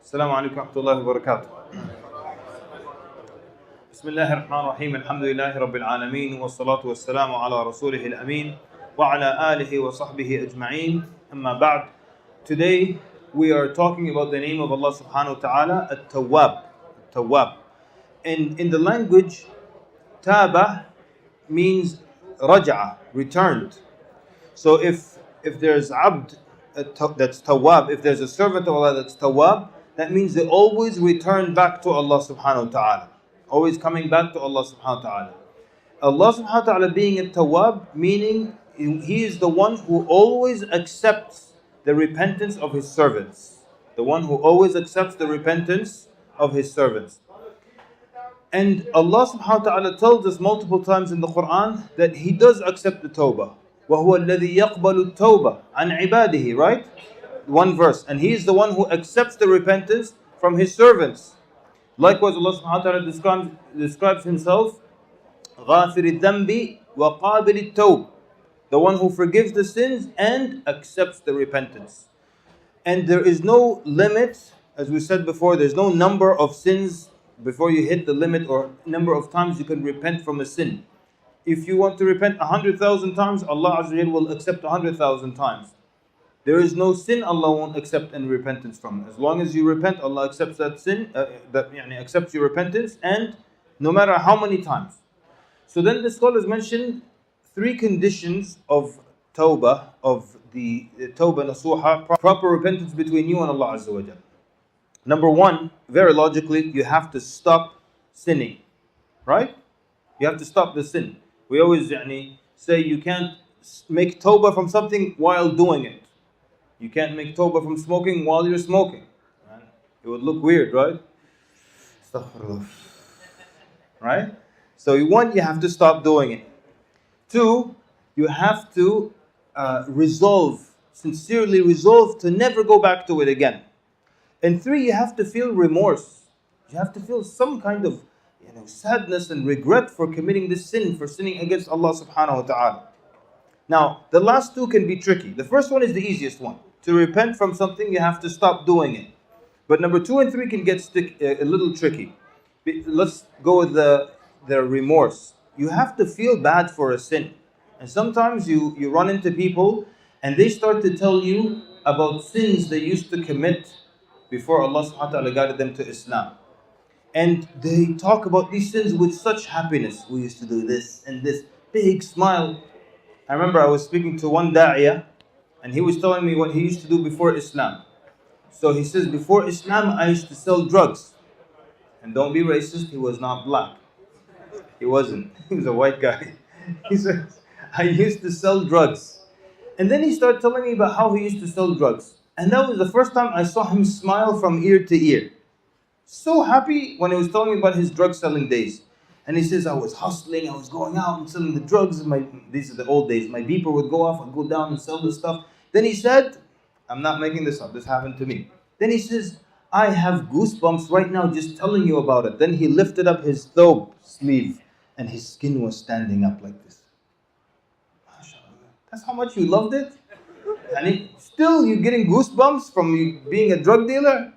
السلام عليكم ورحمة الله وبركاته. بسم الله الرحمن الرحيم. الحمد لله رب العالمين والصلاة والسلام على رسوله الأمين وعلى آله وصحبه أجمعين. أما بعد. Today we are talking about the name of Allah subhanahu wa ta'ala, At-Tawwab. At-Tawwab. In the language, Taba means raja'a, returned. So if there's abd that's tawwab, if there's a servant of Allah that's tawwab, that means they always return back to Allah subhanahu wa ta'ala. Always coming back to Allah subhanahu wa ta'ala. Allah subhanahu wa ta'ala being a tawwab, meaning He is the one who always accepts the repentance of His servants. The one who always accepts the repentance of His servants. And Allah subhanahu wa ta'ala tells us multiple times in the Quran that He does accept the tawbah. وَهُوَ الَّذِي يَقْبَلُ التَّوْبَةَ عَنْ عِبَادِهِ, right? One verse. And He is the one who accepts the repentance from His servants. Likewise, Allah subhanahu wa ta'ala describes Himself, غَافِرِ الذَّنْبِ وَقَابِلِ التَّوْبِ, the one who forgives the sins and accepts the repentance. And there is no limit, as we said before, there's no number of sins before you hit the limit or number of times you can repent from a sin. If you want to repent 100,000 times, Allah Azza wa Jal will accept 100,000 times. There is no sin Allah won't accept any repentance from. As long as you repent, Allah accepts that sin, accepts your repentance, and no matter how many times. So then the scholars mention three conditions of tawbah, of the tawbah nasuha, proper repentance between you and Allah Azza wa Jal. Number one, very logically, you have to stop sinning. Right? You have to stop the sin. We always say you can't make tawbah from something while doing it. You can't make tawbah from smoking while you're smoking. It would look weird, right? Astaghfirullah. Right? So one, you have to stop doing it. Two, you have to sincerely resolve to never go back to it again. And three, you have to feel remorse. You have to feel some kind of sadness and regret for committing this sin, for sinning against Allah subhanahu wa ta'ala. Now, the last two can be tricky. The first one is the easiest one. To repent from something, you have to stop doing it. But number two and three can get a little tricky. Let's go with the remorse. You have to feel bad for a sin. And sometimes you run into people and they start to tell you about sins they used to commit before Allah subhanahu wa ta'ala guided them to Islam. And they talk about these sins with such happiness. We used to do this and this, big smile. I remember I was speaking to one da'iyah and he was telling me what he used to do before Islam. So he says, before Islam I used to sell drugs. And don't be racist, he was not black. He wasn't. He was a white guy. He says, I used to sell drugs. And then he started telling me about how he used to sell drugs. And that was the first time I saw him smile from ear to ear. So happy when he was telling me about his drug selling days. And he says, I was hustling, I was going out and selling the drugs. These are the old days. My beeper would go off, I'd go down and sell this stuff. Then he said, I'm not making this up, this happened to me. Then he says, I have goosebumps right now just telling you about it. Then he lifted up his thawb sleeve and his skin was standing up like this. MashaAllah. That's how much you loved it? And still you're getting goosebumps from you being a drug dealer?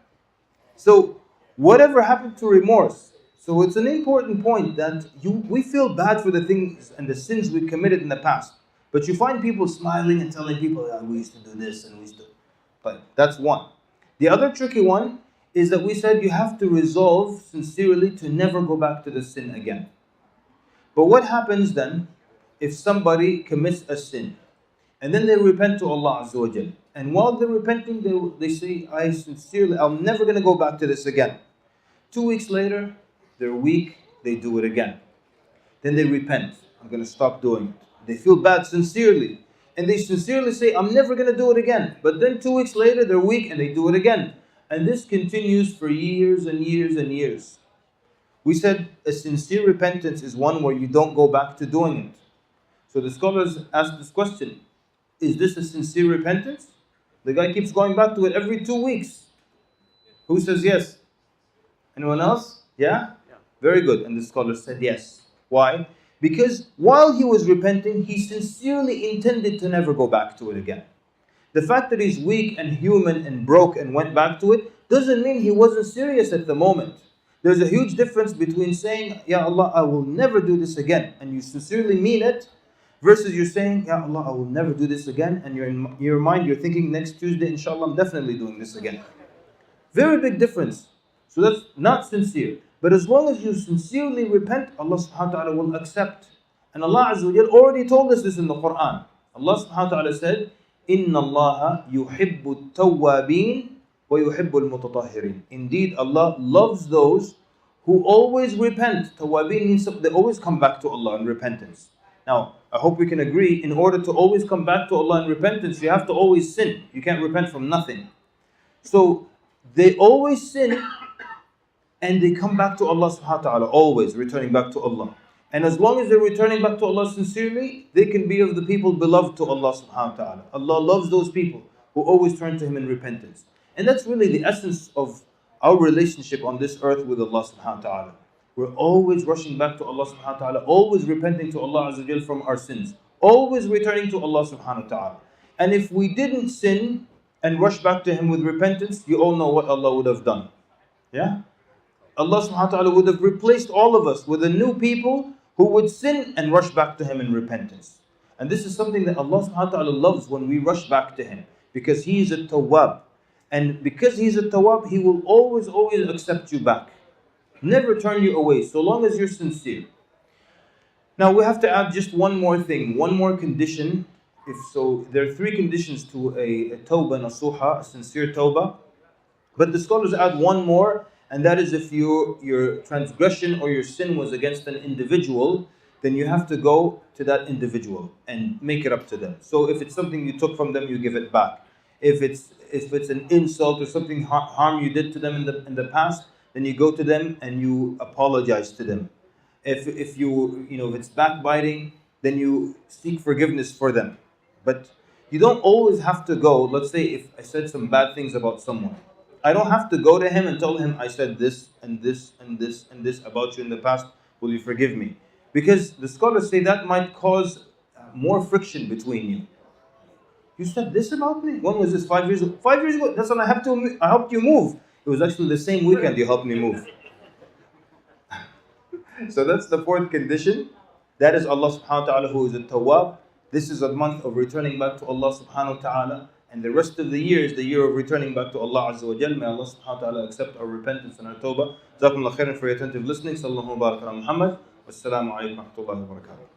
So, whatever happened to remorse? So it's an important point that we feel bad for the things and the sins we committed in the past. But you find people smiling and telling people, we used to do this and we used to. But that's one. The other tricky one is that we said you have to resolve sincerely to never go back to the sin again. But what happens then if somebody commits a sin and then they repent to Allah Azza wa Jal? And while they're repenting, they say, I'm never going to go back to this again. 2 weeks later, they're weak, they do it again. Then they repent, I'm going to stop doing it. They feel bad sincerely. And they sincerely say, I'm never going to do it again. But then 2 weeks later, they're weak and they do it again. And this continues for years and years and years. We said a sincere repentance is one where you don't go back to doing it. So the scholars asked this question, is this a sincere repentance? The guy keeps going back to it every 2 weeks. Who says yes? Anyone else? Yeah? Very good. And the scholar said yes. Why? Because while he was repenting, he sincerely intended to never go back to it again. The fact that he's weak and human and broke and went back to it doesn't mean he wasn't serious at the moment. There's a huge difference between saying, Ya Allah, I will never do this again, and you sincerely mean it, versus you're saying, Ya Allah, I will never do this again, and you're in your mind, you're thinking, next Tuesday, inshallah, I'm definitely doing this again. Very big difference. So that's not sincere. But as long as you sincerely repent, Allah subhanahu wa ta'ala will accept. And Allah Azza wa Jal already told us this in the Quran. Allah subhanahu wa ta'ala said, إِنَّ اللَّهَ يُحِبُّ التَّوَّابِينَ وَيُحِبُّ الْمُتَطَهِّرِينَ. Indeed, Allah loves those who always repent. Tawwabin means they always come back to Allah in repentance. Now, I hope we can agree, in order to always come back to Allah in repentance, you have to always sin. You can't repent from nothing. So, they always sin and they come back to Allah subhanahu wa ta'ala, always returning back to Allah. And as long as they're returning back to Allah sincerely, they can be of the people beloved to Allah subhanahu wa ta'ala. Allah loves those people who always turn to Him in repentance. And that's really the essence of our relationship on this earth with Allah subhanahu wa ta'ala. We're always rushing back to Allah subhanahu wa ta'ala, always repenting to Allah Azza wa Jal from our sins, always returning to Allah subhanahu wa ta'ala. And if we didn't sin and rush back to Him with repentance, you all know what Allah would have done. Yeah? Allah subhanahu wa ta'ala would have replaced all of us with a new people who would sin and rush back to Him in repentance. And this is something that Allah subhanahu wa ta'ala loves, when we rush back to Him, because He is At-Tawwab. And because He's At-Tawwab, He will always accept you back. Never turn you away, so long as you're sincere. Now we have to add just one more thing, one more condition. If so, there are three conditions to a tawbah nasuha, a sincere tawbah. But the scholars add one more, and that is if your transgression or your sin was against an individual, then you have to go to that individual and make it up to them. So if it's something you took from them, you give it back. If it's an insult or something harm you did to them in the past, then you go to them and you apologize to them. If it's backbiting, then you seek forgiveness for them. But you don't always have to go. Let's say if I said some bad things about someone, I don't have to go to him and tell him I said this and this and this and this about you in the past. Will you forgive me? Because the scholars say that might cause more friction between you. You said this about me? When was this? 5 years ago? 5 years ago? That's when I helped you move. It was actually the same weekend you helped me move. So that's the fourth condition. That is Allah subhanahu wa ta'ala who is At-Tawwab. This is a month of returning back to Allah subhanahu wa ta'ala. And the rest of the year is the year of returning back to Allah Azza wa Jal. May Allah subhanahu wa ta'ala accept our repentance and our tawbah. Jazakumullah khairan for your attentive listening. Sallallahu barak ala Muhammad. Wassalamu alaikum wa rahmatullahi wa barakatuh.